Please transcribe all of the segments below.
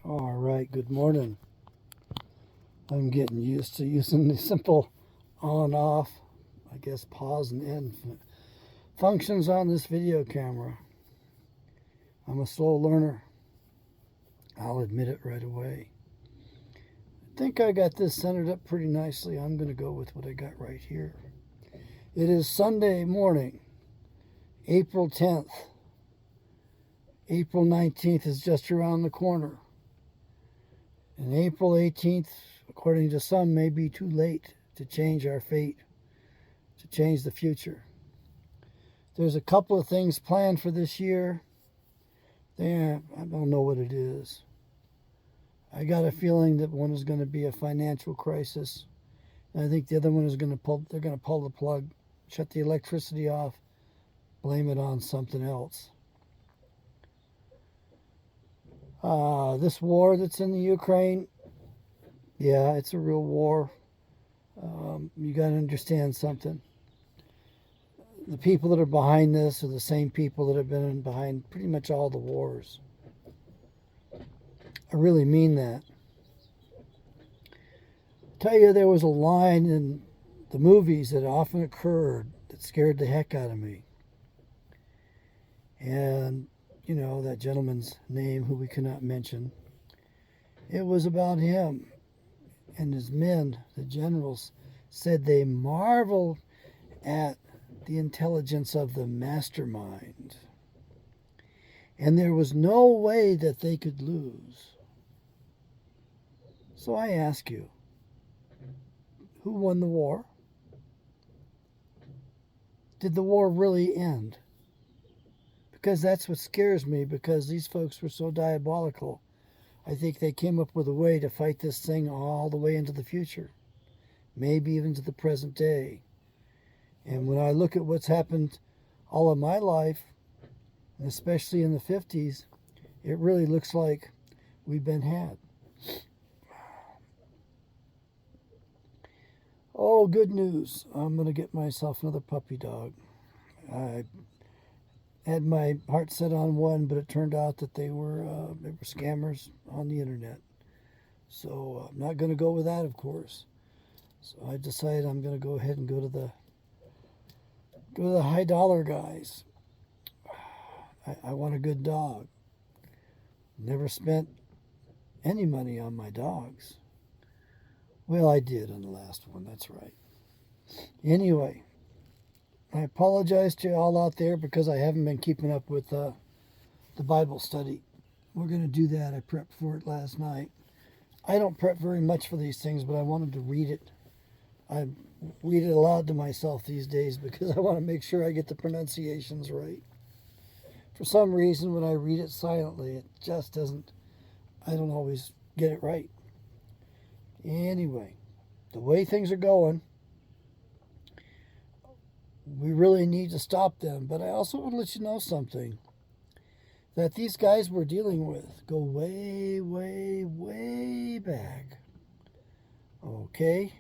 All right, good morning. I'm getting used to using the simple on off, I guess pause and end functions on this video camera. I'm a slow learner. I'll admit it right away. I think I got this centered up pretty nicely. I'm going to go with what I got right here. It is Sunday morning, April 10th. April 19th is just around the corner. And April 18th, according to some, may be too late to change our fate, to change the future. There's a couple of things planned for this year. I don't know what it is. I got a feeling that one is going to be a financial crisis. And I think the other one is they're going to pull the plug, shut the electricity off, blame it on something else. This war that's in the Ukraine, yeah, it's a real war. You got to understand something. The people that are behind this are the same people that have been behind pretty much all the wars. I really mean that. I tell you, there was a line in the movies that often occurred that scared the heck out of me. And, you know, that gentleman's name, who we cannot mention, it was about him and his men, the generals, said they marveled at the intelligence of the mastermind. And there was no way that they could lose. So I ask you, who won the war? Did the war really end? Because that's what scares me, because these folks were so diabolical. I think they came up with a way to fight this thing all the way into the future, maybe even to the present day. And when I look at what's happened all of my life, and especially in the 50s, it really looks like we've been had. Oh, good news. I'm going to get myself another puppy dog. I had my heart set on one, but it turned out that they were scammers on the internet. So I'm not going to go with that, of course. So I decided I'm going to go ahead and go to the high dollar guys. I want a good dog. Never spent any money on my dogs. Well, I did on the last one, that's right. Anyway, I apologize to you all out there because I haven't been keeping up with the Bible study. We're going to do that. I prepped for it last night. I don't prep very much for these things, but I wanted to read it. I read it aloud to myself these days because I want to make sure I get the pronunciations right. For some reason, when I read it silently, it just doesn't, I don't always get it right. Anyway, the way things are going, we really need to stop them. But I also want to let you know something. That these guys we're dealing with go way, way, way back. Okay?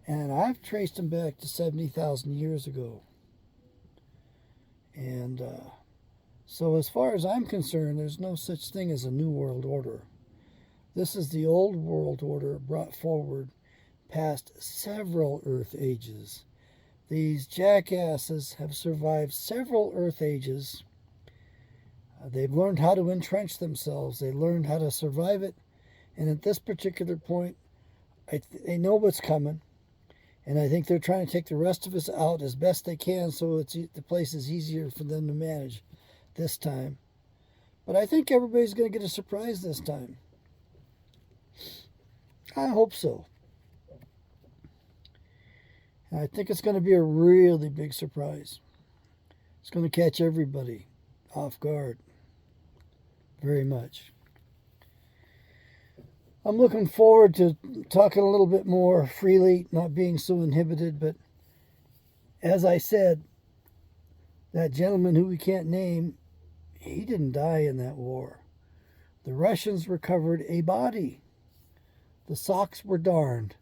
And I've traced them back to 70,000 years ago. And so as far as I'm concerned, there's no such thing as a new world order. This is the old world order brought forward past several Earth ages. These jackasses have survived several Earth ages. They've learned how to entrench themselves. They learned how to survive it. And at this particular point, they know what's coming. And I think they're trying to take the rest of us out as best they can so the place is easier for them to manage this time. But I think everybody's going to get a surprise this time. I hope so. And I think it's going to be a really big surprise. It's going to catch everybody off guard. Very much. I'm looking forward to talking a little bit more freely, not being so inhibited, but as I said, that gentleman who we can't name, he didn't die in that war. The Russians recovered a body. The socks were darned.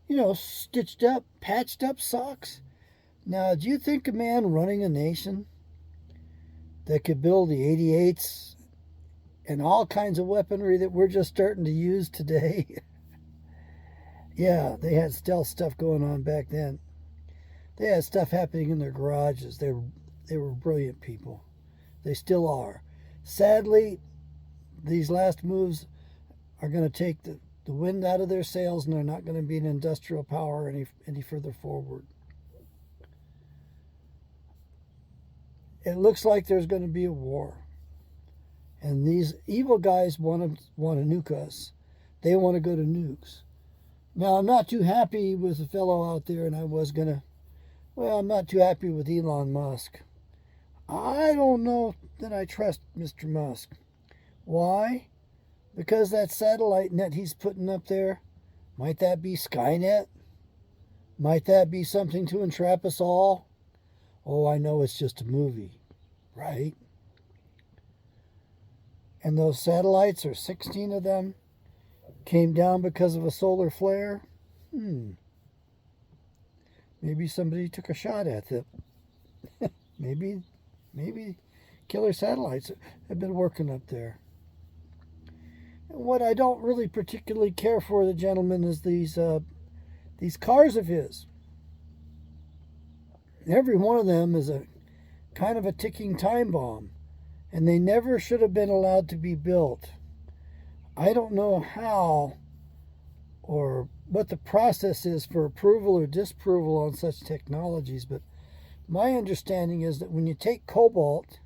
You know, stitched up, patched up socks. Now, do you think a man running a nation that could build the 88s and all kinds of weaponry that we're just starting to use today. Yeah, they had stealth stuff going on back then. They had stuff happening in their garages. They were brilliant people. They still are. Sadly, these last moves are going to take the wind out of their sails, and they're not going to be an industrial power any further forward. It looks like there's going to be a war. And these evil guys want to nuke us. They want to go to nukes. Now, I'm not too happy with a fellow out there, and I'm not too happy with Elon Musk. I don't know that I trust Mr. Musk. Why? Because that satellite net he's putting up there, might that be Skynet? Might that be something to entrap us all? Oh, I know it's just a movie, right? And those satellites, or 16 of them, came down because of a solar flare? Maybe somebody took a shot at them. Maybe killer satellites have been working up there. And what I don't really particularly care for, the gentleman, is these cars of his. Every one of them is a kind of a ticking time bomb, and they never should have been allowed to be built. I don't know how or what the process is for approval or disapproval on such technologies, but my understanding is that when you take cobalt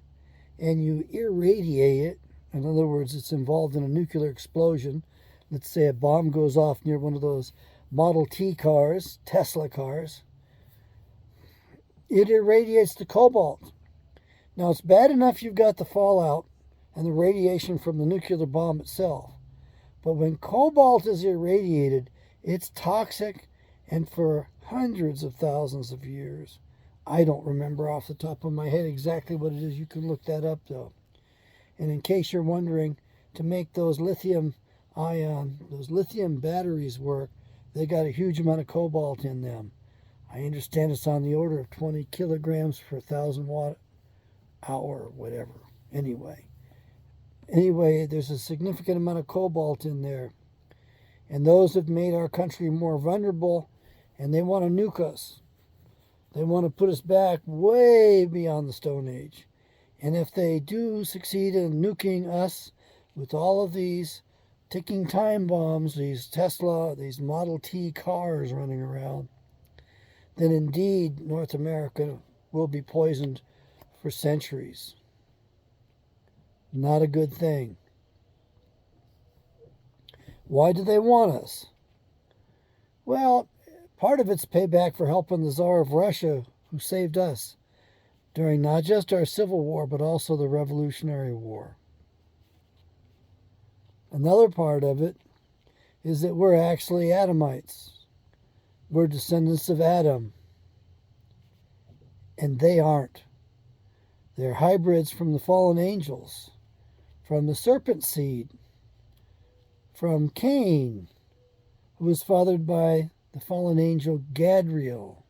and you irradiate it, in other words, it's involved in a nuclear explosion. Let's say a bomb goes off near one of those Model T cars, Tesla cars. It irradiates the cobalt. Now, it's bad enough you've got the fallout and the radiation from the nuclear bomb itself. But when cobalt is irradiated, it's toxic, and for hundreds of thousands of years. I don't remember off the top of my head exactly what it is. You can look that up, though. And in case you're wondering, to make those lithium batteries work, they got a huge amount of cobalt in them. I understand it's on the order of 20 kilograms per 1,000 watt hour or whatever. Anyway, there's a significant amount of cobalt in there. And those have made our country more vulnerable, and they want to nuke us. They want to put us back way beyond the Stone Age. And if they do succeed in nuking us with all of these ticking time bombs, these Tesla, these Model T cars running around, then indeed North America will be poisoned for centuries. Not a good thing. Why do they want us? Well, part of it's payback for helping the Tsar of Russia, who saved us during not just our Civil War, but also the Revolutionary War. Another part of it is that we're actually Adamites. We're descendants of Adam. And they aren't. They're hybrids from the fallen angels, from the serpent seed, from Cain, who was fathered by the fallen angel Gadriel.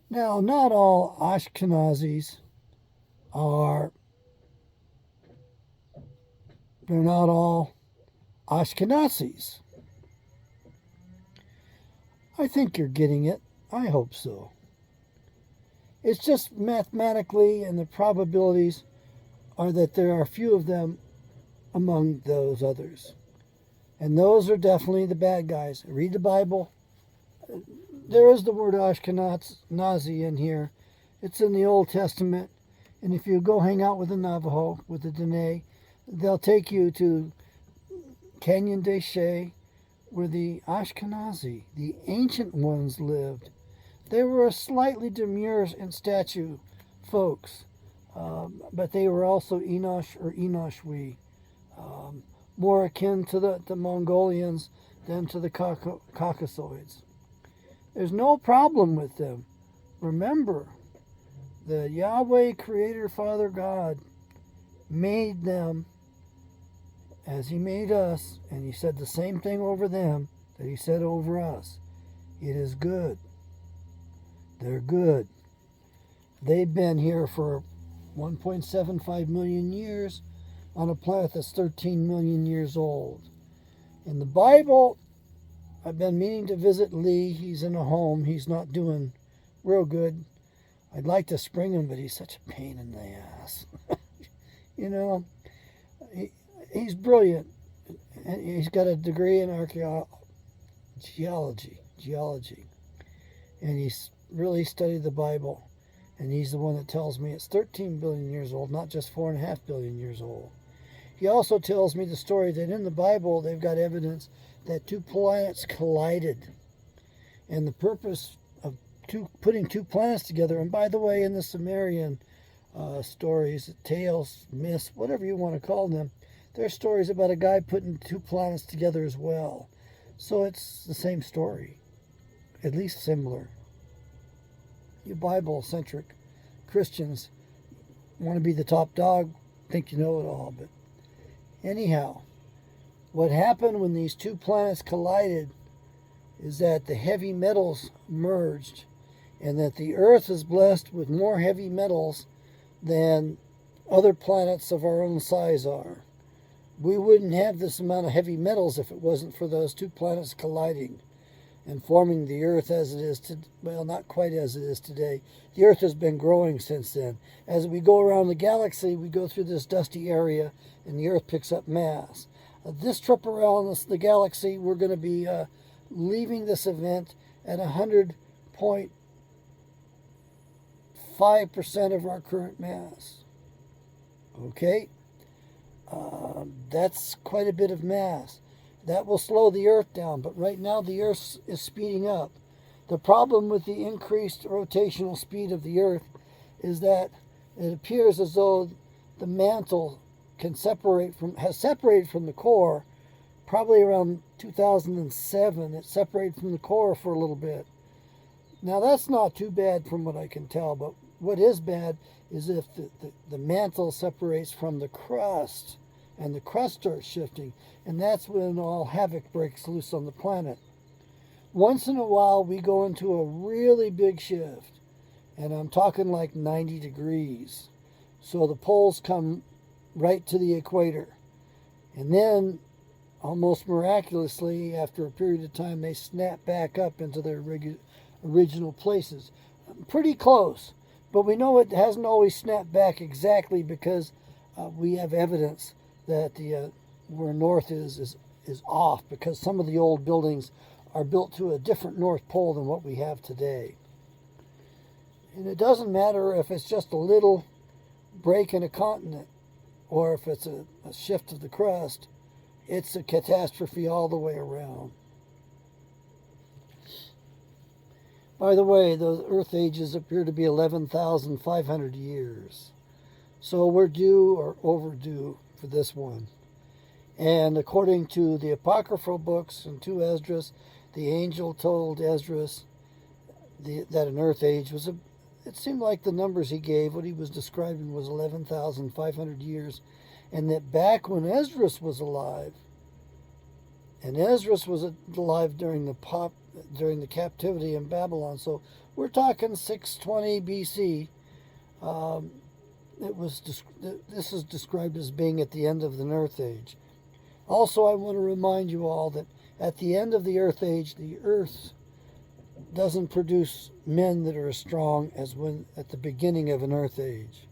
Now, not all Ashkenazis they're not all Ashkenazis. I think you're getting it. I hope so. It's just mathematically, and the probabilities are that there are a few of them among those others. And those are definitely the bad guys. Read the Bible. There is the word Ashkenazi in here. It's in the Old Testament. And if you go hang out with the Navajo, with the Dene, they'll take you to Canyon de Chelly, where the Ashkenazi, the ancient ones, lived. They were a slightly demure in statue folks, but they were also Enosh or Enoshwi, more akin to the Mongolians than to the Caucasoids. There's no problem with them. Remember, the Yahweh Creator Father God made them as He made us, and He said the same thing over them that He said over us. It is good. They're good. They've been here for 1.75 million years on a planet that's 13 million years old. In the Bible, I've been meaning to visit Lee. He's in a home. He's not doing real good. I'd like to spring him, but he's such a pain in the ass. You know, he's brilliant. He's got a degree in geology, and he's really studied the Bible. And he's the one that tells me it's 13 billion years old, not just 4.5 billion years old. He also tells me the story that in the Bible they've got evidence that two planets collided. And the purpose of putting two planets together, and by the way, in the Sumerian stories, tales, myths, whatever you want to call them, there's stories about a guy putting two planets together as well. So it's the same story, at least similar. You Bible-centric Christians want to be the top dog, think you know it all. But anyhow, what happened when these two planets collided is that the heavy metals merged, and that the Earth is blessed with more heavy metals than other planets of our own size are. We wouldn't have this amount of heavy metals if it wasn't for those two planets colliding and forming the Earth as it is today. Well, not quite as it is today. The Earth has been growing since then. As we go around the galaxy, we go through this dusty area, and the Earth picks up mass. This trip around the galaxy, we're going to be leaving this event at 100.5% of our current mass. Okay? That's quite a bit of mass. That will slow the Earth down, but right now the Earth is speeding up. The problem with the increased rotational speed of the Earth is that it appears as though the mantle has separated from the core. Probably around 2007, it separated from the core for a little bit. Now that's not too bad from what I can tell, but what is bad is if the mantle separates from the crust, and the crust starts shifting, and that's when all havoc breaks loose on the planet. Once in a while, we go into a really big shift, and I'm talking like 90 degrees. So the poles come right to the equator, and then, almost miraculously, after a period of time, they snap back up into their original places. Pretty close, but we know it hasn't always snapped back exactly because we have evidence that where north is off, because some of the old buildings are built to a different north pole than what we have today. And it doesn't matter if it's just a little break in a continent or if it's a shift of the crust, it's a catastrophe all the way around. By the way, the Earth ages appear to be 11,500 years. So we're due or overdue for this one. And according to the apocryphal books and 2 Esdras, the angel told Esdras that an Earth age was it seemed like the numbers he gave, what he was describing was 11,500 years, and that back when Esdras was alive, and Esdras was alive during the captivity in Babylon, so we're talking 620 BC. This is described as being at the end of the Earth age. Also, I want to remind you all that at the end of the Earth age, the Earth doesn't produce men that are as strong as when at the beginning of an Earth age.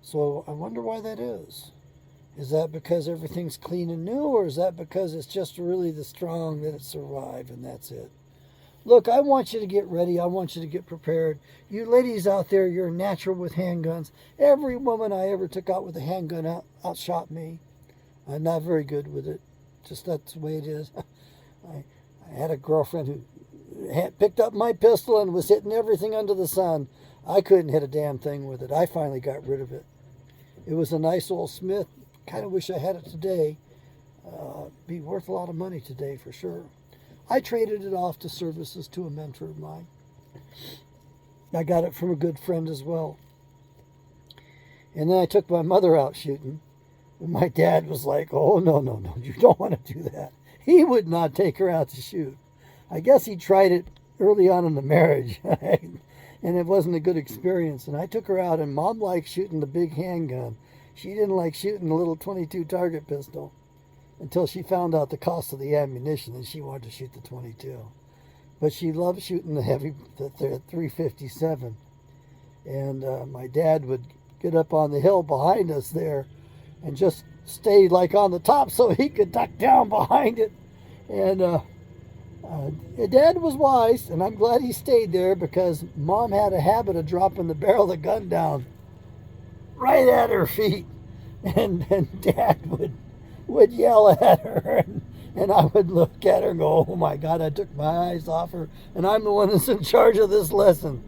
So I wonder why that is. Is that because everything's clean and new, or is that because it's just really the strong that survive and that's it? Look, I want you to get ready. I want you to get prepared. You ladies out there, you're natural with handguns. Every woman I ever took out with a handgun outshot me. I'm not very good with it. Just that's the way it is. I had a girlfriend who picked up my pistol and was hitting everything under the sun. I couldn't hit a damn thing with it. I finally got rid of it. It was a nice old Smith. Kind of wish I had it today. Be worth a lot of money today for sure. I traded it off to services to a mentor of mine. I got it from a good friend as well. And then I took my mother out shooting. And my dad was like, oh, no, you don't want to do that. He would not take her out to shoot. I guess he tried it early on in the marriage. and it wasn't a good experience. And I took her out, and Mom liked shooting the big handgun. She didn't like shooting the little 22 target pistol until she found out the cost of the ammunition, and she wanted to shoot the 22. But she loved shooting the 357. And my dad would get up on the hill behind us there and just stay like on the top so he could duck down behind it. And Dad was wise, and I'm glad he stayed there, because Mom had a habit of dropping the barrel of the gun down right at her feet. And Dad would yell at her, and I would look at her and go, oh my God, I took my eyes off her, and I'm the one that's in charge of this lesson.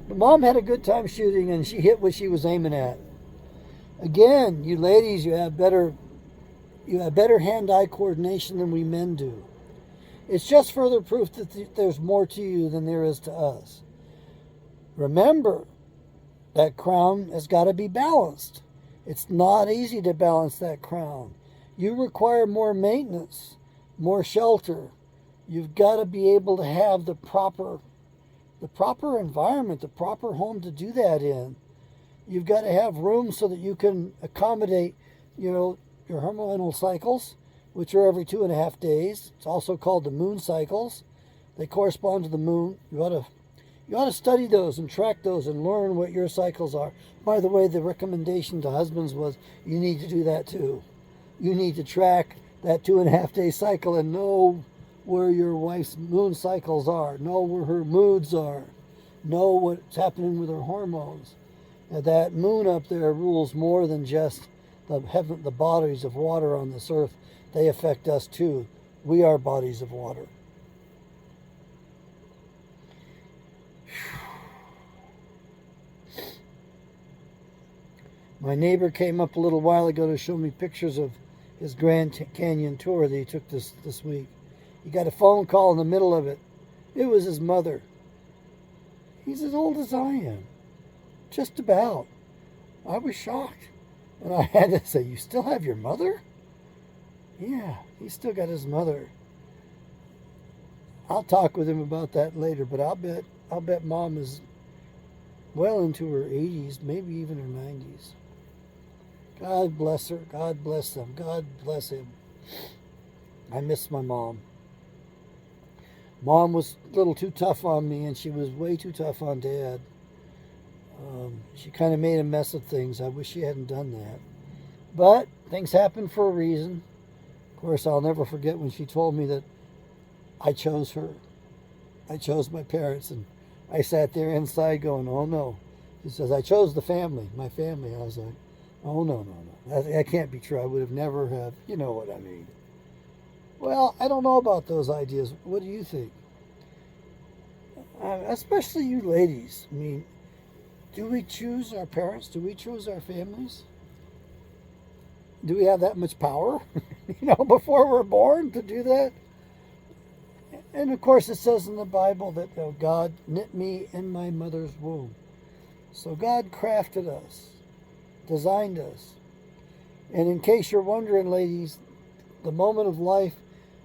But Mom had a good time shooting, and she hit what she was aiming at. Again, you ladies, you have better hand-eye coordination than we men do. It's just further proof that there's more to you than there is to us. Remember, that crown has got to be balanced. It's not easy to balance that crown. You require more maintenance, more shelter. You've got to be able to have the proper environment, the proper home to do that in. You've got to have room so that you can accommodate, your hormonal cycles, which are every 2.5 days. It's also called the moon cycles. They correspond to the moon. You ought to study those and track those and learn what your cycles are. By the way, the recommendation to husbands was you need to do that too. You need to track that 2.5 day cycle and know where your wife's moon cycles are, know where her moods are, know what's happening with her hormones. And that moon up there rules more than just the bodies of water on this earth. They affect us too. We are bodies of water. My neighbor came up a little while ago to show me pictures of his Grand Canyon tour that he took this week. He got a phone call in the middle of it. It was his mother. He's as old as I am. Just about. I was shocked. And I had to say, you still have your mother? Yeah, he's still got his mother. I'll talk with him about that later, but I'll bet Mom is well into her 80s, maybe even her 90s. God bless her. God bless them. God bless him. I miss my mom. Mom was a little too tough on me, and she was way too tough on Dad. She kind of made a mess of things. I wish she hadn't done that. But things happen for a reason. Of course, I'll never forget when she told me that I chose her. I chose my parents, and I sat there inside going, oh no. She says, I chose the family, my family. I was like, oh no. That can't be true. I would have never have, you know what I mean. Well, I don't know about those ideas. What do you think? Especially you ladies. I mean, do we choose our parents? Do we choose our families? Do we have that much power, before we're born to do that? And of course it says in the Bible that God knit me in my mother's womb. So God crafted us, designed us. And in case you're wondering, ladies, the moment of life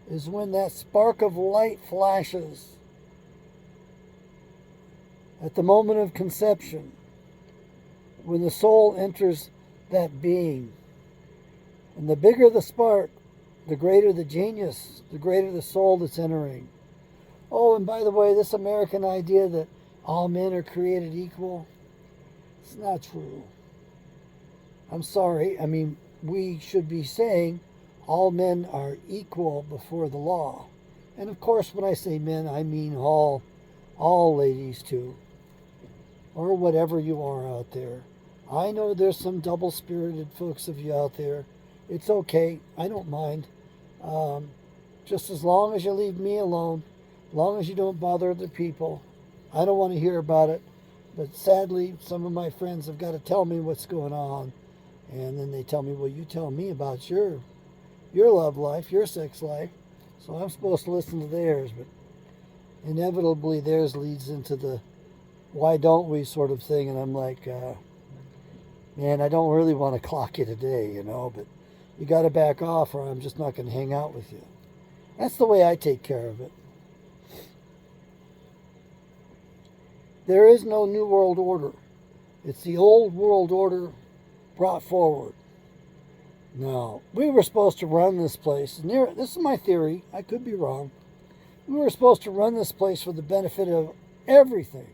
is when that spark of light flashes. At the moment of conception, when the soul enters that being. And the bigger the spark, the greater the genius, the greater the soul that's entering. Oh, and by the way, this American idea that all men are created equal, it's not true. I'm sorry. I mean, we should be saying all men are equal before the law. And of course, when I say men, I mean all ladies too. Or whatever you are out there. I know there's some double-spirited folks of you out there. It's okay. I don't mind. Just as long as you leave me alone, as long as you don't bother other people. I don't want to hear about it. But sadly, some of my friends have got to tell me what's going on. And then they tell me, well, you tell me about your love life, your sex life. So I'm supposed to listen to theirs. But inevitably, theirs leads into the why don't we sort of thing. And I'm like, man, I don't really want to clock you today, but you got to back off or I'm just not going to hang out with you. That's the way I take care of it. There is no new world order. It's the old world order brought forward. Now, we were supposed to run this place. This is my theory. I could be wrong. We were supposed to run this place for the benefit of everything,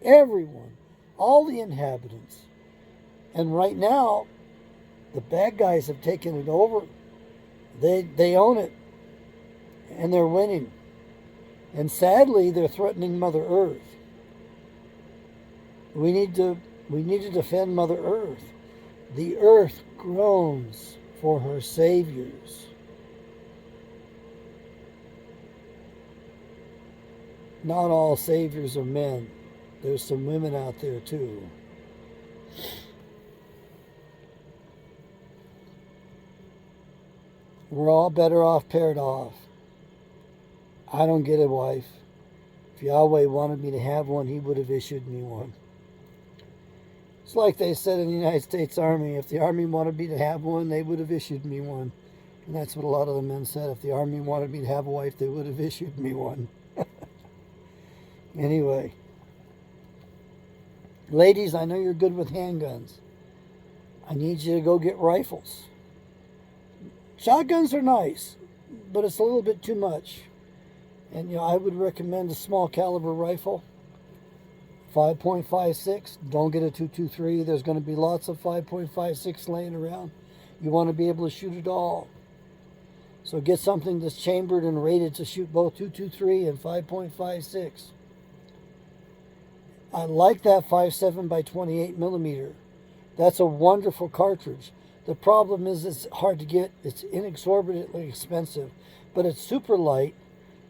everyone, all the inhabitants. And right now, the bad guys have taken it over. They own it, and they're winning. And sadly, they're threatening Mother Earth. We need to defend Mother Earth. The earth groans for her saviors. Not all saviors are men. There's some women out there too. We're all better off paired off. I don't get a wife. If Yahweh wanted me to have one, he would have issued me one. It's like they said in the United States Army, if the Army wanted me to have one, they would have issued me one. And that's what a lot of the men said. If the Army wanted me to have a wife, they would have issued me one. Anyway. Ladies, I know you're good with handguns. I need you to go get rifles. Shotguns are nice, but it's a little bit too much. And I would recommend a small caliber rifle. 5.56. Don't get a 223. There's going to be lots of 5.56 laying around. You want to be able to shoot it all. So get something that's chambered and rated to shoot both 223 and 5.56. I like that 5.7 by 28 millimeter. That's a wonderful cartridge. The problem is it's hard to get. It's inexorbitantly expensive, but it's super light.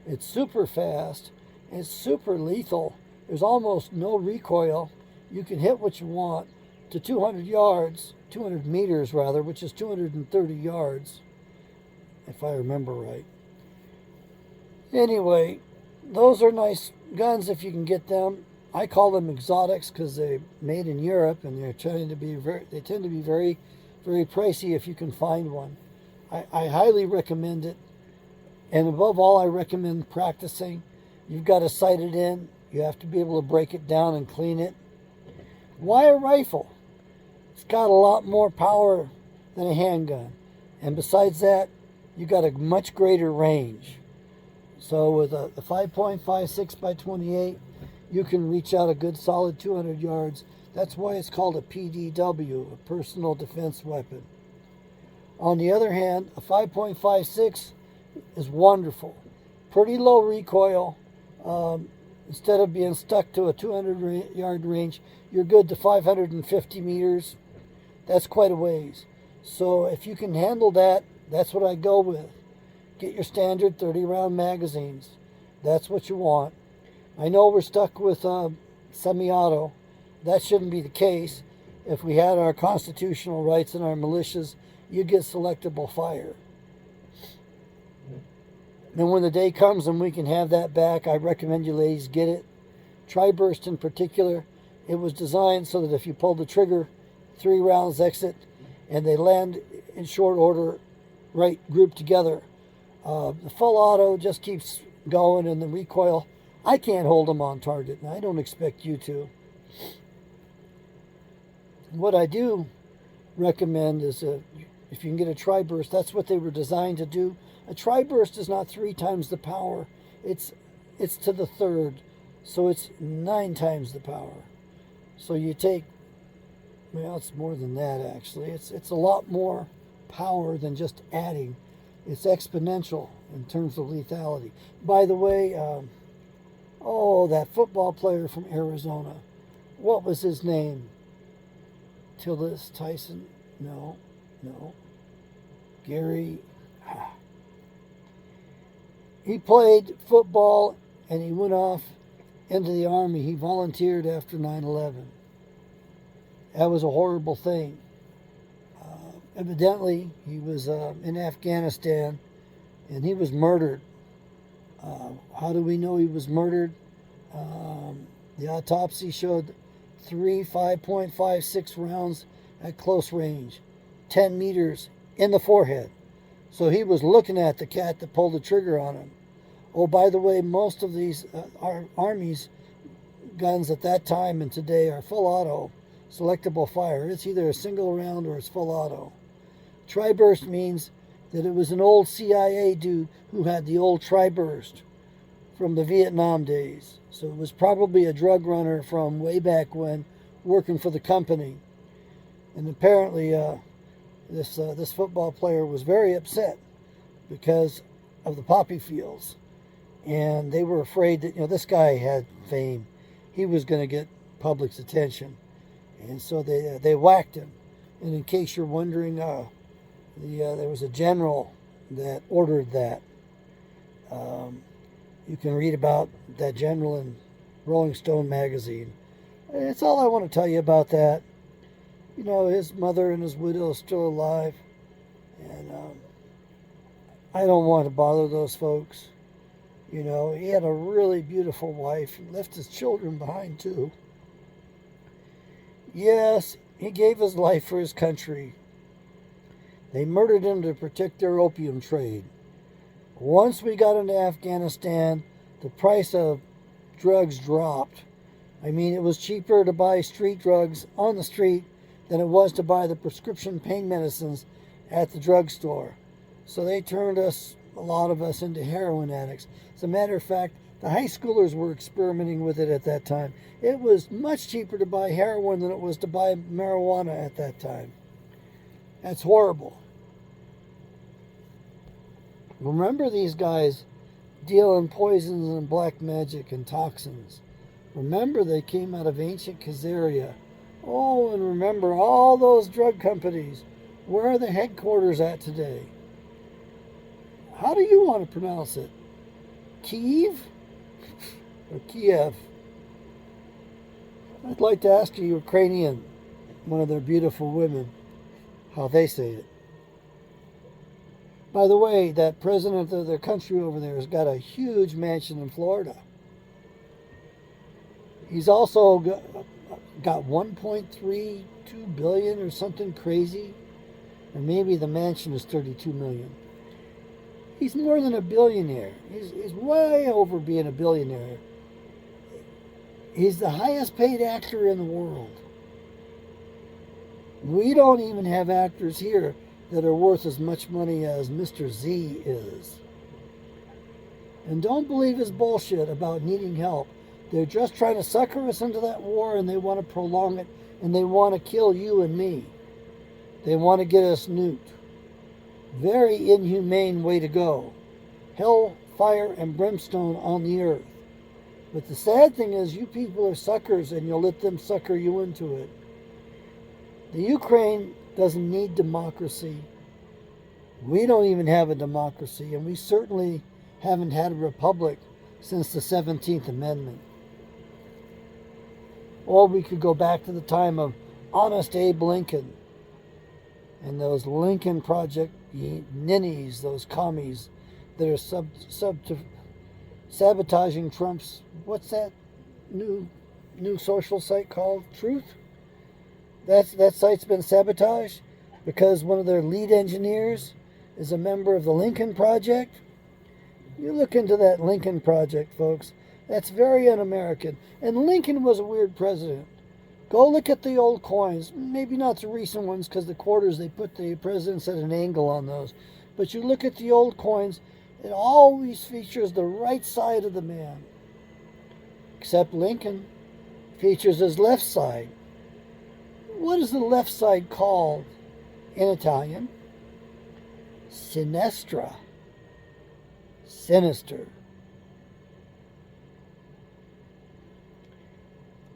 It's super fast. It's super lethal. There's almost no recoil. You can hit what you want to 200 yards, 200 meters rather, which is 230 yards, if I remember right. Anyway, those are nice guns if you can get them. I call them exotics because they're made in Europe and they tend to be very, very pricey if you can find one. I highly recommend it. And above all, I recommend practicing. You've got to sight it in. You have to be able to break it down and clean it. Why a rifle? It's got a lot more power than a handgun. And besides that, you got a much greater range. So with a 5.56 by 28, you can reach out a good solid 200 yards. That's why it's called a PDW, a personal defense weapon. On the other hand, a 5.56 is wonderful. Pretty low recoil. Instead of being stuck to a 200-yard range, you're good to 550 meters. That's quite a ways. So if you can handle that, that's what I go with. Get your standard 30-round magazines. That's what you want. I know we're stuck with semi-auto. That shouldn't be the case. If we had our constitutional rights and our militias, you get selectable fire. And when the day comes and we can have that back, I recommend you ladies get it. Tri-burst in particular, it was designed so that if you pull the trigger, 3 rounds exit, and they land in short order, right grouped together. The full auto just keeps going, and the recoil, I can't hold them on target, and I don't expect you to. What I do recommend is if you can get a tri-burst, that's what they were designed to do. A tri-burst is not 3 times the power. It's to the third, so it's 9 times the power. So you take, well, it's more than that actually. It's a lot more power than just adding. It's exponential in terms of lethality. By the way, that football player from Arizona, what was his name? Tillis Tyson? No. Gary. He played football and he went off into the Army. He volunteered after 9/11. That was a horrible thing. Evidently, he was in Afghanistan and he was murdered. How do we know he was murdered? The autopsy showed 3 5.56 rounds at close range, 10 meters in the forehead. So he was looking at the cat that pulled the trigger on him. Oh, by the way, most of these armies, guns at that time and today are full auto, selectable fire. It's either a single round or it's full auto. Tri-burst means that it was an old CIA dude who had the old tri-burst from the Vietnam days. So it was probably a drug runner from way back when, working for the company. And apparently this football player was very upset because of the poppy fields. And they were afraid that, this guy had fame. He was going to get public's attention. And so they whacked him. And in case you're wondering, there was a general that ordered that. You can read about that general in Rolling Stone magazine. That's all I want to tell you about that. His mother and his widow are still alive. And I don't want to bother those folks. He had a really beautiful wife. He left his children behind, too. Yes, he gave his life for his country. They murdered him to protect their opium trade. Once we got into Afghanistan, the price of drugs dropped. I mean, it was cheaper to buy street drugs on the street than it was to buy the prescription pain medicines at the drugstore. So they turned us, a lot of us, into heroin addicts. As a matter of fact, the high schoolers were experimenting with it at that time. It was much cheaper to buy heroin than it was to buy marijuana at that time. That's horrible. Remember these guys deal in poisons and black magic and toxins. Remember they came out of ancient Khazaria. Oh, and remember all those drug companies. Where are the headquarters at today? How do you want to pronounce it? Kyiv or Kiev? I'd like to ask a Ukrainian, one of their beautiful women, how they say it. By the way, that president of their country over there has got a huge mansion in Florida. He's also got 1.32 billion or something crazy. Or maybe the mansion is 32 million. He's more than a billionaire. He's way over being a billionaire. He's the highest paid actor in the world. We don't even have actors here that are worth as much money as Mr. Z is. And don't believe his bullshit about needing help. They're just trying to sucker us into that war, and they want to prolong it, and they want to kill you and me. They want to get us nuked. Very inhumane way to go. Hell, fire, and brimstone on the earth. But the sad thing is, you people are suckers, and you'll let them sucker you into it. The Ukraine doesn't need democracy. We don't even have a democracy, and we certainly haven't had a republic since the 17th Amendment. Or we could go back to the time of Honest Abe Lincoln and those Lincoln Project ninnies, those commies that are sabotaging Trump's, what's that new social site called? Truth? That site's been sabotaged because one of their lead engineers is a member of the Lincoln Project. You look into that Lincoln Project, folks. That's very un-American. And Lincoln was a weird president. Go look at the old coins. Maybe not the recent ones, because the quarters, they put the presidents at an angle on those. But you look at the old coins, it always features the right side of the man. Except Lincoln features his left side. What is the left side called in Italian? Sinistra. Sinister.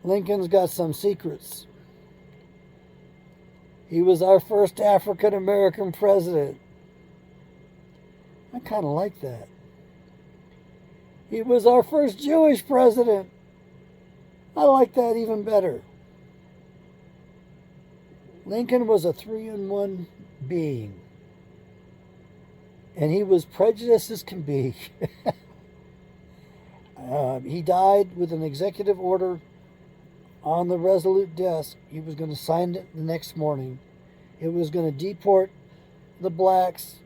Lincoln's got some secrets. He was our first African American president. I kind of like that. He was our first Jewish president. I like that even better. Lincoln was a 3-in-1 being. And he was prejudiced as can be. He died with an executive order on the Resolute desk. He was going to sign it the next morning. It was going to deport the blacks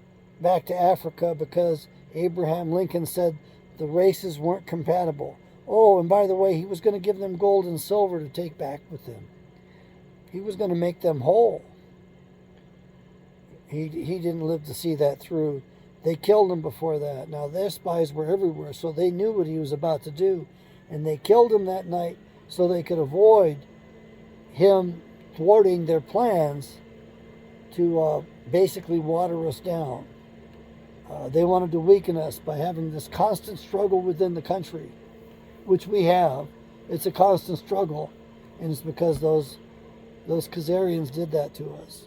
back to Africa because Abraham Lincoln said the races weren't compatible. Oh, and by the way, he was going to give them gold and silver to take back with them. He was going to make them whole. He didn't live to see that through. They killed him before that. Now, their spies were everywhere, so they knew what he was about to do. And they killed him that night so they could avoid him thwarting their plans to basically water us down. They wanted to weaken us by having this constant struggle within the country, which we have. It's a constant struggle, and it's because those Khazarians did that to us.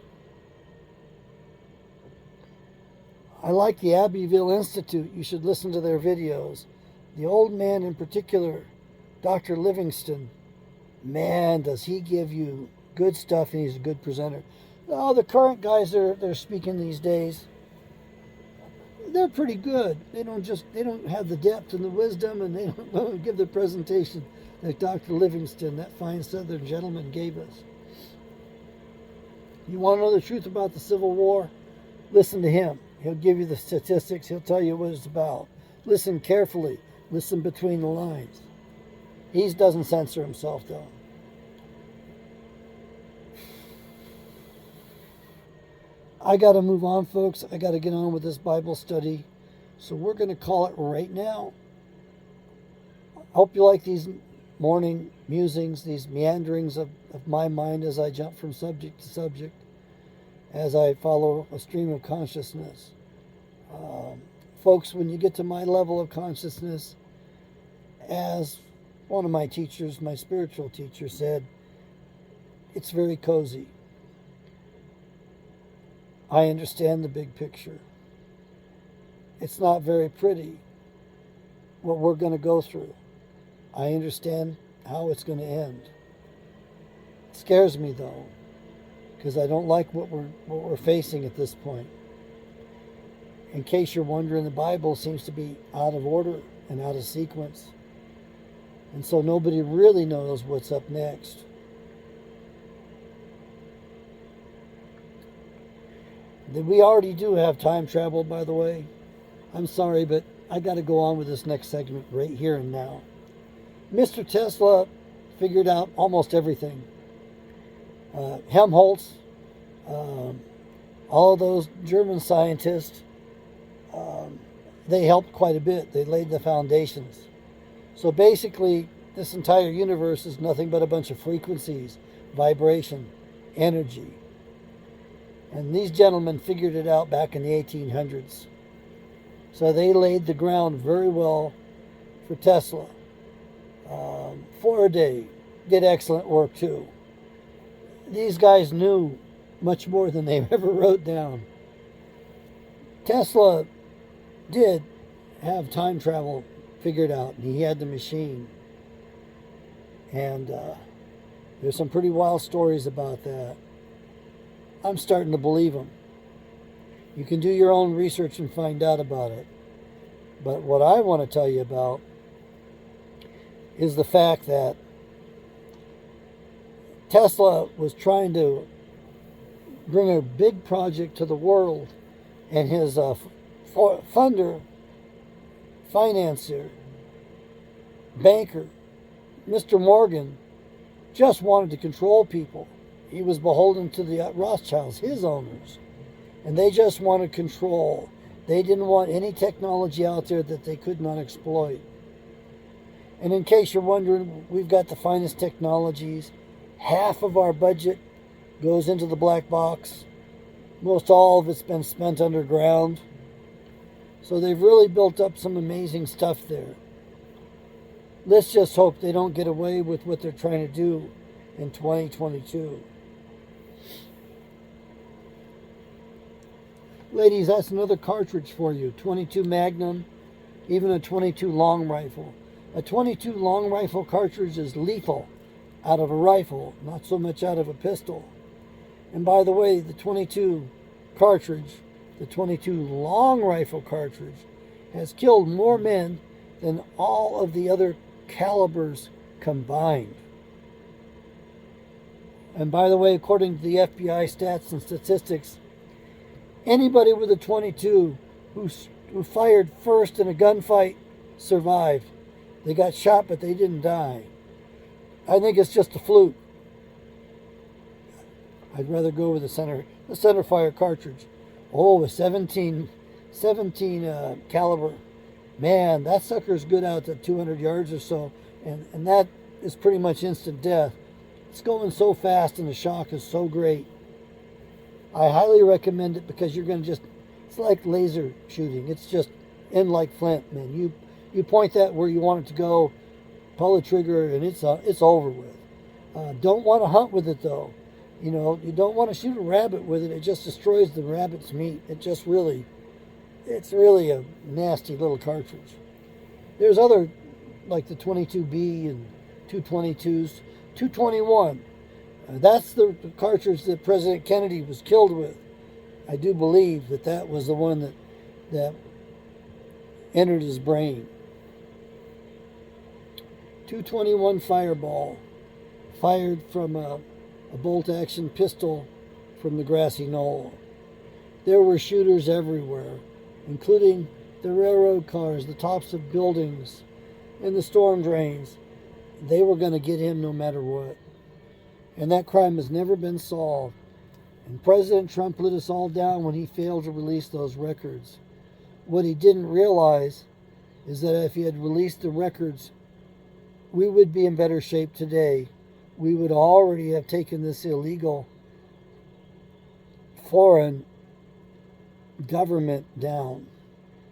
I like the Abbeville Institute. You should listen to their videos. The old man in particular, Dr. Livingston, man, does he give you good stuff, and he's a good presenter. Oh, the current guys they're speaking these days, they're pretty good. They don't have the depth and the wisdom, and they don't give the presentation like Dr. Livingston, that fine Southern gentleman, gave us. You want to know the truth about the Civil War? Listen to him. He'll give you the statistics. He'll tell you what it's about. Listen carefully. Listen between the lines. He doesn't censor himself, though. I got to move on, folks. I got to get on with this Bible study. So we're going to call it right now. I hope you like these morning musings, these meanderings of my mind as I jump from subject to subject, as I follow a stream of consciousness. Folks, when you get to my level of consciousness, as one of my teachers, my spiritual teacher, said, it's very cozy. I understand the big picture. It's not very pretty, what we're going to go through. I understand how it's going to end. It scares me, though, because I don't like what we're facing at this point. In case you're wondering, the Bible seems to be out of order and out of sequence. And so nobody really knows what's up next. We already do have time travel, by the way. I'm sorry, but I got to go on with this next segment right here and now. Mr. Tesla figured out almost everything. Helmholtz, all those German scientists, they helped quite a bit. They laid the foundations. So basically, this entire universe is nothing but a bunch of frequencies, vibration, energy. And these gentlemen figured it out back in the 1800s. So they laid the ground very well for Tesla. Faraday did excellent work too. These guys knew much more than they ever wrote down. Tesla did have time travel figured out, and he had the machine. And there's some pretty wild stories about that. I'm starting to believe them. You can do your own research and find out about it. But what I want to tell you about is the fact that Tesla was trying to bring a big project to the world, and his funder, financier, banker, Mr. Morgan, just wanted to control people. He was beholden to the Rothschilds, his owners, and they just wanted control. They didn't want any technology out there that they could not exploit. And in case you're wondering, we've got the finest technologies. Half of our budget goes into the black box. Most all of it's been spent underground. So they've really built up some amazing stuff there. Let's just hope they don't get away with what they're trying to do in 2022. Ladies, that's another cartridge for you. 22 Magnum, even a 22 long rifle. A 22 long rifle cartridge is lethal out of a rifle, not so much out of a pistol. And by the way, the 22 cartridge, the 22 long rifle cartridge, has killed more men than all of the other calibers combined. And by the way, according to the FBI stats and statistics, anybody with a 22 who fired first in a gunfight survived. They got shot, but they didn't die. I think it's just a fluke. I'd rather go with the center fire cartridge. Oh, a 17 caliber. Man, that sucker's good out to 200 yards or so, and that is pretty much instant death. It's going so fast and the shock is so great. I highly recommend it because you're going to it's like laser shooting. It's just in like flint, man. You point that where you want it to go, pull the trigger, and it's over with. Don't want to hunt with it though. You know, you don't want to shoot a rabbit with it. It just destroys the rabbit's meat. It's really a nasty little cartridge. There's other, like the 22B and 222s, 221. That's the cartridge that President Kennedy was killed with. I do believe that was the one that entered his brain. 221 Fireball, fired from a bolt-action pistol from the grassy knoll. There were shooters everywhere, including the railroad cars, the tops of buildings, and the storm drains. They were going to get him no matter what. And that crime has never been solved. And President Trump let us all down when he failed to release those records. What he didn't realize is that if he had released the records, we would be in better shape today. We would already have taken this illegal foreign government down.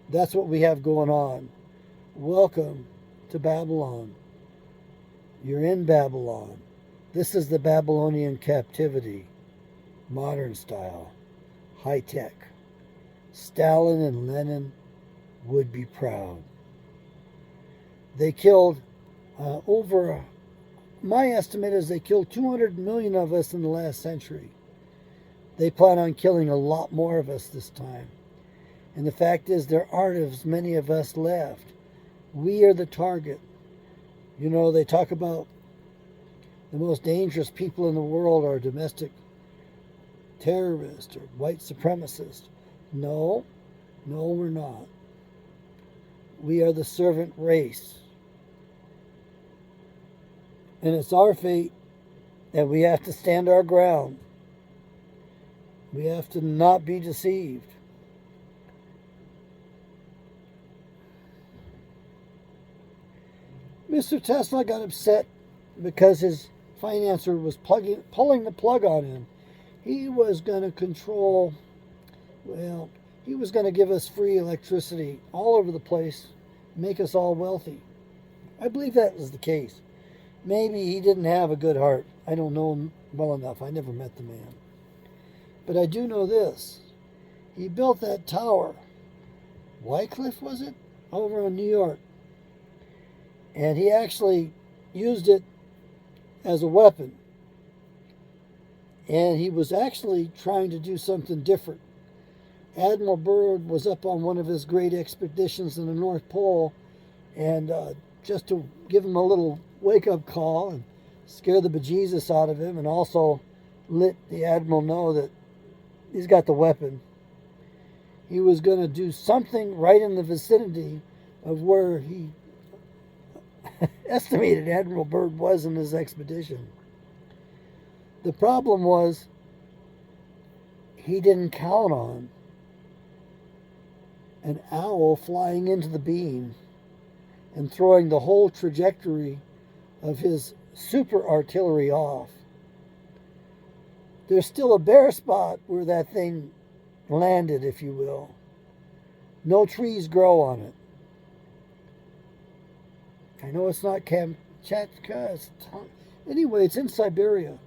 That's what we have going on. Welcome to Babylon. You're in Babylon. This is the Babylonian captivity. Modern style. High tech. Stalin and Lenin would be proud. They killed my estimate is they killed 200 million of us in the last century. They plan on killing a lot more of us this time. And the fact is, there aren't as many of us left. We are the target. You know, they talk about the most dangerous people in the world are domestic terrorists or white supremacists. No, we're not. We are the servant race. And it's our fate that we have to stand our ground. We have to not be deceived. Mr. Tesla got upset because his financier was pulling the plug on him. He was going to control, he was going to give us free electricity all over the place, make us all wealthy. I believe that was the case. Maybe he didn't have a good heart. I don't know him well enough. I never met the man. But I do know this. He built that tower. Wycliffe, was it? Over in New York. And he actually used it as a weapon. And he was actually trying to do something different. Admiral Byrd was up on one of his great expeditions in the North Pole, and just to give him a little wake-up call and scare the bejesus out of him, and also let the Admiral know that he's got the weapon. He was going to do something right in the vicinity of where he estimated Admiral Byrd was in his expedition. The problem was he didn't count on an owl flying into the beam and throwing the whole trajectory of his super artillery off. There's still a bare spot where that thing landed, if you will. No trees grow on it. I know it's not Kamchatka. Anyway, it's in Siberia.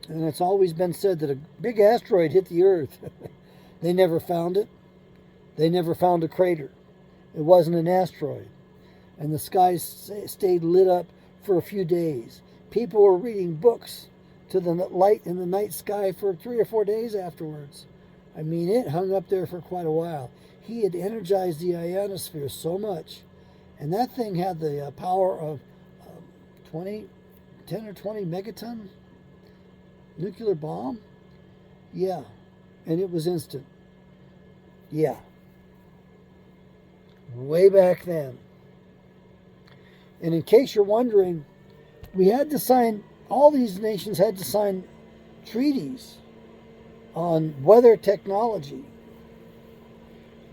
And it's always been said that a big asteroid hit the Earth. They never found it. They never found a crater. It wasn't an asteroid. And the skies stayed lit up for a few days. People were reading books to the light in the night sky for 3 or 4 days afterwards. I mean, it hung up there for quite a while. He had energized the ionosphere so much. And that thing had the power of 10 or 20 megaton nuclear bomb. Yeah. And it was instant. Yeah. Way back then. And in case you're wondering, all these nations had to sign treaties on weather technology.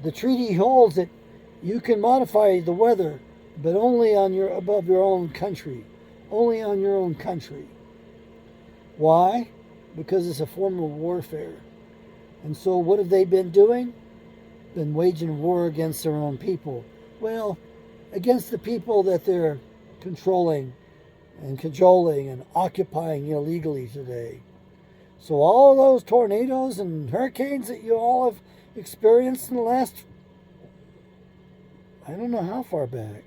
The treaty holds that you can modify the weather, but only above your own country. Only on your own country. Why? Because it's a form of warfare. And so what have they been doing? Been waging war against their own people. Well, against the people that they're controlling and cajoling and occupying illegally today. So all those tornadoes and hurricanes that you all have experienced in the last, I don't know how far back,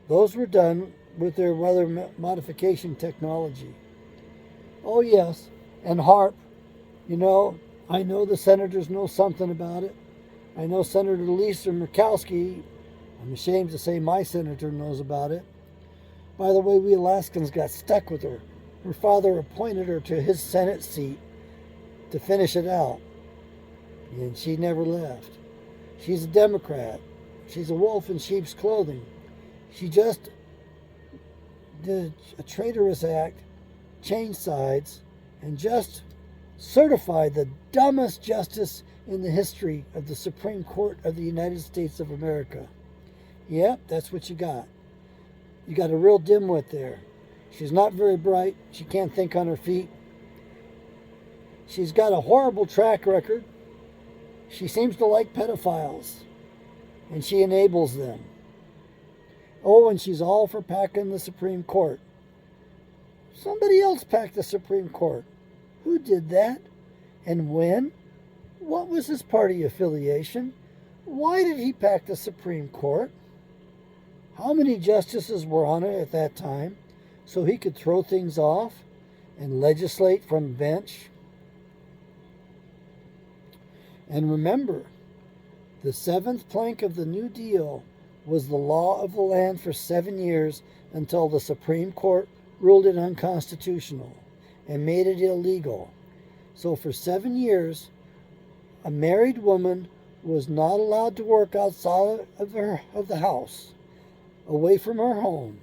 those were done with their weather modification technology. Oh yes, and HAARP, I know the senators know something about it. I know Senator Lisa Murkowski, I'm ashamed to say my senator knows about it. By the way, we Alaskans got stuck with her. Her father appointed her to his Senate seat to finish it out. And she never left. She's a Democrat. She's a wolf in sheep's clothing. She just did a traitorous act, changed sides, and just certified the dumbest justice in the history of the Supreme Court of the United States of America. Yep, that's what you got. You got a real dimwit there. She's not very bright. She can't think on her feet. She's got a horrible track record. She seems to like pedophiles, and she enables them. Oh, and she's all for packing the Supreme Court. Somebody else packed the Supreme Court. Who did that? And when? What was his party affiliation? Why did he pack the Supreme Court? How many justices were on it at that time so he could throw things off and legislate from the bench? And remember, the seventh plank of the New Deal was the law of the land for 7 years until the Supreme Court ruled it unconstitutional and made it illegal. So for 7 years, a married woman was not allowed to work outside of the house, away from her home,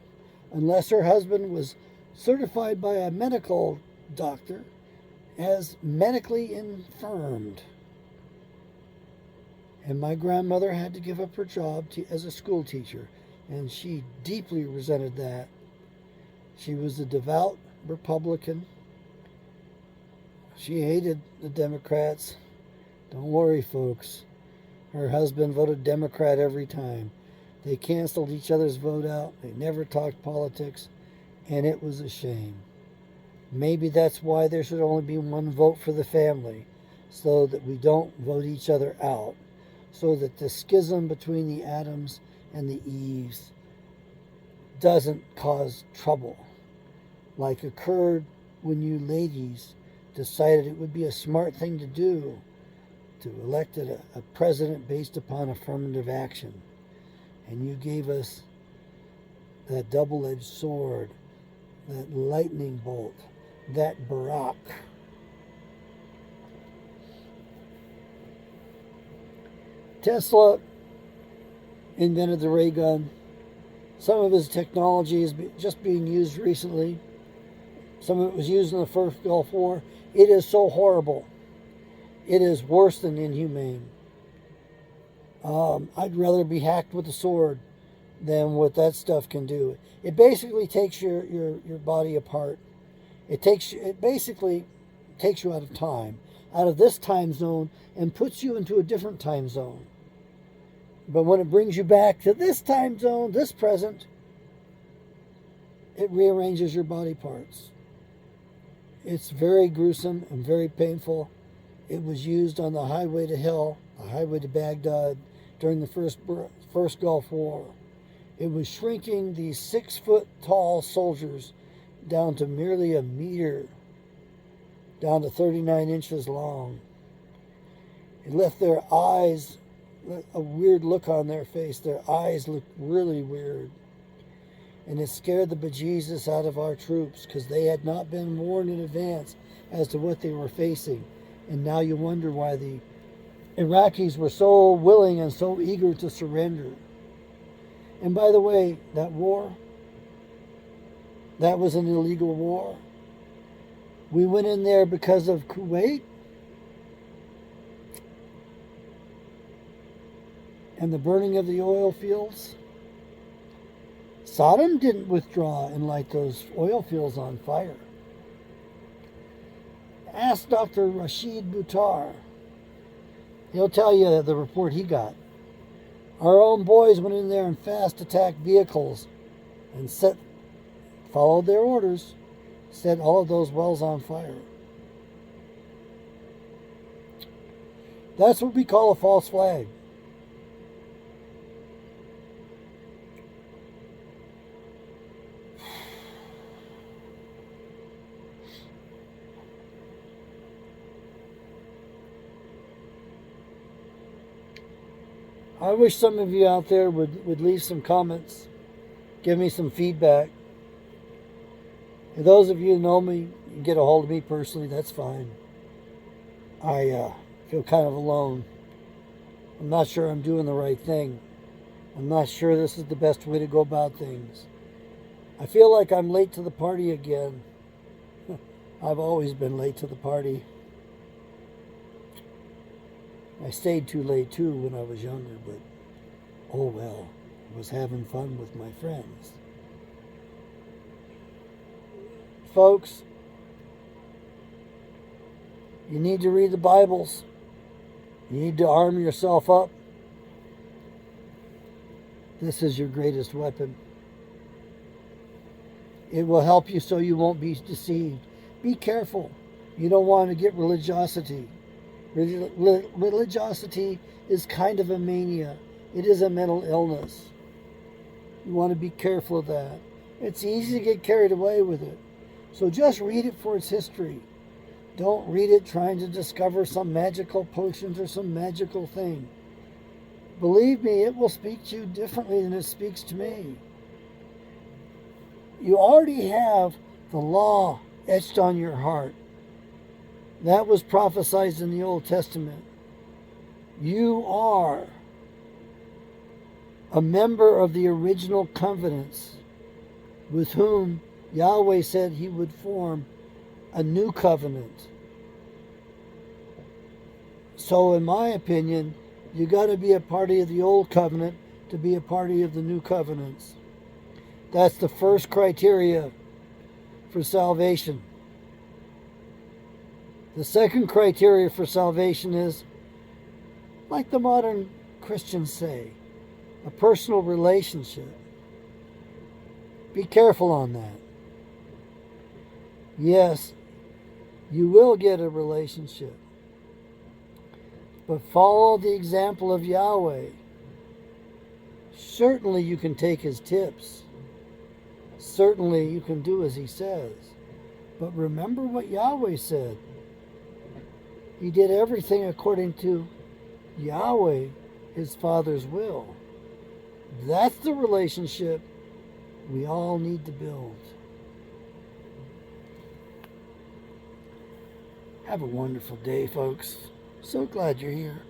unless her husband was certified by a medical doctor as medically infirmed. And my grandmother had to give up her job as a school teacher, and she deeply resented that. She was a devout Republican. She hated the Democrats. Don't worry, folks. Her husband voted Democrat every time. They canceled each other's vote out. They never talked politics, and it was a shame. Maybe that's why there should only be one vote for the family, so that we don't vote each other out, so that the schism between the Adams and the Eves doesn't cause trouble, like occurred when you ladies decided it would be a smart thing to do to elect a president based upon affirmative action. And you gave us that double-edged sword, that lightning bolt, that Barack. Tesla invented the ray gun. Some of his technology is just being used recently. Some of it was used in the first Gulf War. It is so horrible. It is worse than inhumane. I'd rather be hacked with a sword than what that stuff can do. It basically takes your body apart. It basically takes you out of time, out of this time zone, and puts you into a different time zone. But when it brings you back to this time zone, this present, it rearranges your body parts. It's very gruesome and very painful. It was used on the highway to hell, the highway to Baghdad, during the first Gulf War. It was shrinking these 6-foot-tall soldiers down to merely a meter, down to 39 inches long. It left their eyes, a weird look on their face. Their eyes looked really weird. And it scared the bejesus out of our troops because they had not been warned in advance as to what they were facing. And now you wonder why the Iraqis were so willing and so eager to surrender. And by the way, that war, that was an illegal war. We went in there because of Kuwait and the burning of the oil fields. Saddam didn't withdraw and light those oil fields on fire. Ask Dr. Rashid Buttar. He'll tell you the report he got. Our own boys went in there and fast attacked vehicles and followed their orders, set all of those wells on fire. That's what we call a false flag. I wish some of you out there would leave some comments, give me some feedback. And those of you who know me, you can get a hold of me personally, that's fine. I feel kind of alone. I'm not sure I'm doing the right thing. I'm not sure this is the best way to go about things. I feel like I'm late to the party again. I've always been late to the party. I stayed too late too when I was younger, but oh well, I was having fun with my friends. Folks, you need to read the Bibles. You need to arm yourself up. This is your greatest weapon. It will help you so you won't be deceived. Be careful. You don't want to get religiosity. Religiosity is kind of a mania. It is a mental illness. You want to be careful of that. It's easy to get carried away with it. So just read it for its history. Don't read it trying to discover some magical potions or some magical thing. Believe me, it will speak to you differently than it speaks to me. You already have the law etched on your heart. That was prophesied in the Old Testament. You are a member of the original covenants with whom Yahweh said he would form a new covenant. So in my opinion, you got to be a party of the old covenant to be a party of the new covenants. That's the first criteria for salvation. The second criteria for salvation is, like the modern Christians say, a personal relationship. Be careful on that. Yes, you will get a relationship. But follow the example of Yahweh. Certainly you can take his tips. Certainly you can do as he says. But remember what Yahweh said. He did everything according to Yahweh, his Father's will. That's the relationship we all need to build. Have a wonderful day, folks. So glad you're here.